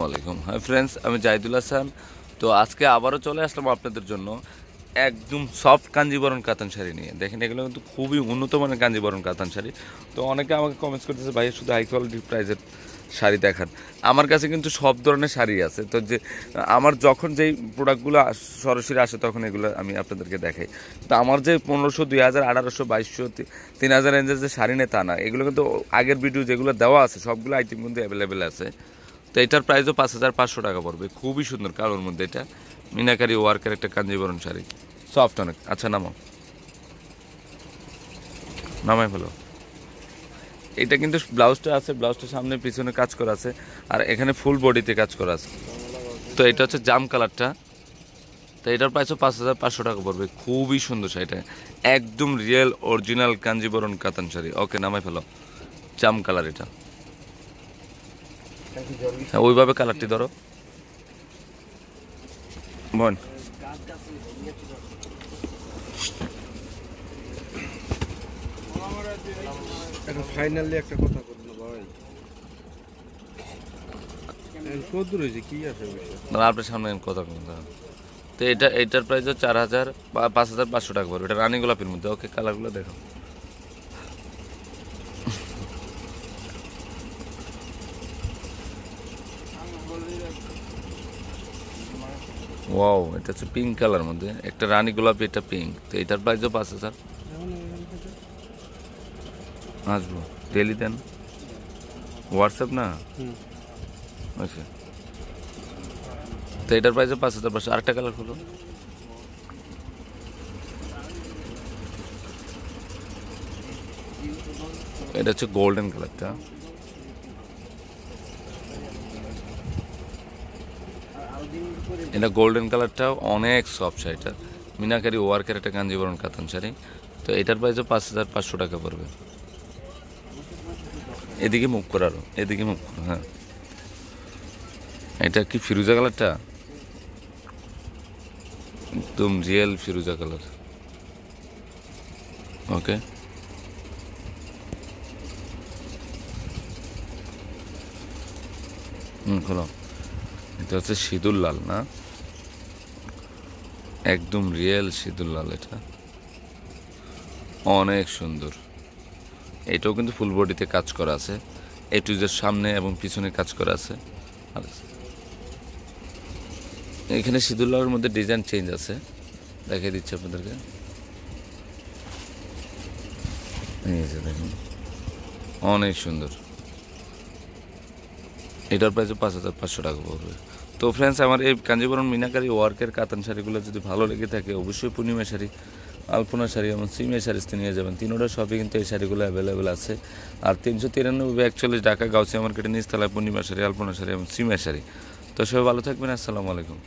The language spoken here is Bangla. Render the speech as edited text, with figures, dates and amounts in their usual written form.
ওয়ালাইকুম। হাই ফ্রেন্ডস, আমি জাহিদুল হাসান। তো আজকে আবারও চলে আসলাম আপনাদের জন্য একদম সফট কাঞ্জিবরম কাতান শাড়ি নিয়ে। দেখেন, এগুলো কিন্তু খুবই উন্নত মানের কাঞ্জিবরম কাতান শাড়ি। তো অনেকে আমাকে কমেন্টস করতেছে, ভাই শুধু হাই কোয়ালিটি প্রাইসের শাড়ি দেখান। আমার কাছে কিন্তু সব ধরনের শাড়ি আছে। তো যে আমার যখন যেই প্রোডাক্টগুলো সরাসরি আসে তখন এগুলো আমি আপনাদেরকে দেখাই। তো আমার যে 1500, 2000, 1800, 2200, 3000 রেঞ্জের যে শাড়ি নেই তা না, এগুলো কিন্তু আগের ভিডিও যেগুলো দেওয়া আছে সবগুলো আইটেম কিন্তু অ্যাভেলেবেল আছে। তো এটার প্রাইসও 5500 টাকা পড়বে। খুবই সুন্দর কালোর মধ্যে, এটা মিনাকারি ওয়ার্কের একটা কাঞ্জিবরম শাড়ি, সফট অনেক। আচ্ছা নামাই ফেলো। এটা কিন্তু ব্লাউজটা আছে, ব্লাউজটার সামনে পিছনে কাজ করা আছে, আর এখানে ফুল বডিতে কাজ করা আছে। তো এটা হচ্ছে জাম কালারটা। তো এটার প্রাইসও 5500 টাকা পড়বে। খুবই সুন্দর শাড়িটা, একদম রিয়েল অরিজিনাল কাঞ্জিবরম কাতান শাড়ি। ওকে, নামাই ফেলো। জাম কালার এটা। হ্যাঁ, ওইভাবে কালারটি ধরো বোন। ফাইনালি একটা কথা বললো ভাই, কত দূর হয়েছে কি আছে বিষয়? মানে আপনার সামনে আমি কথা বলতে হবে। তো এটার প্রাইস 4000 বা 5500 টাকা পড়বে। এটা রানী গোলাপের মধ্যে। ওকে, কালারগুলো দেখো। ওয়াও, এটা হচ্ছে পিঙ্ক কালার মধ্যে, একটা রানী গোলাপি, এটা পিঙ্ক। তো এটার প্রাইসও 5000। আসবো ডেলি দেন, হোয়াটসঅ্যাপ না। আচ্ছা, তো এটার প্রাইসও 5500। আরেকটা কালার হলো, এটা হচ্ছে গোল্ডেন কালারটা। এটা গোল্ডেন কালারটাও অনেক সফট শাড়িটা, মিনাকারি ওয়ার্কের একটা কাঞ্জিবরম কাতান শাড়ি। তো এটার প্রাইসও 5500 টাকা পড়বে। এদিকে মুভ করো, আরো এদিকে মুভ করো। হ্যাঁ, এটা কি ফিরোজা কালারটা? একদম রিয়েল ফিরোজা কালার। ওকে, খোলো। এটা হচ্ছে সিঁদুর লাল না, একদম রিয়েল সিঁদুর লাল। এটা অনেক সুন্দর। এটাও কিন্তু ফুল বডিতে কাজ করা আছে, এ টু জেড সামনে এবং পিছনে কাজ করা আছে। আর এখানে সিঁদুর লালের মধ্যে ডিজাইন চেঞ্জ আছে, দেখিয়ে দিচ্ছি আপনাদেরকে। এই যে দেখুন, অনেক সুন্দর। এটার প্রাইস 5500 টাকা পড়বে। তো ফ্রেন্ডস, আমার এই কাঞ্জিবরম মিনাকারি ওয়ার্কের কাতান শাড়িগুলো যদি ভালো লেগে থাকে, অবশ্যই পূর্ণিমা শাড়ি, আলপনা শাড়ি এবং সিমিয়া শাড়িতে নিয়ে যাবেন। তিনোটা সবই কিন্তু এই শাড়িগুলো অ্যাভেলেবেল আছে। আর 393-41 ঢাকা গাউসিয়া মার্কেটের নিচতলায় পূর্ণিমা শাড়ি, আলপনা শাড়ি এবং সিমিয়া শাড়ি। তো সবাই ভালো থাকবেন। আসসালামু আলাইকুম।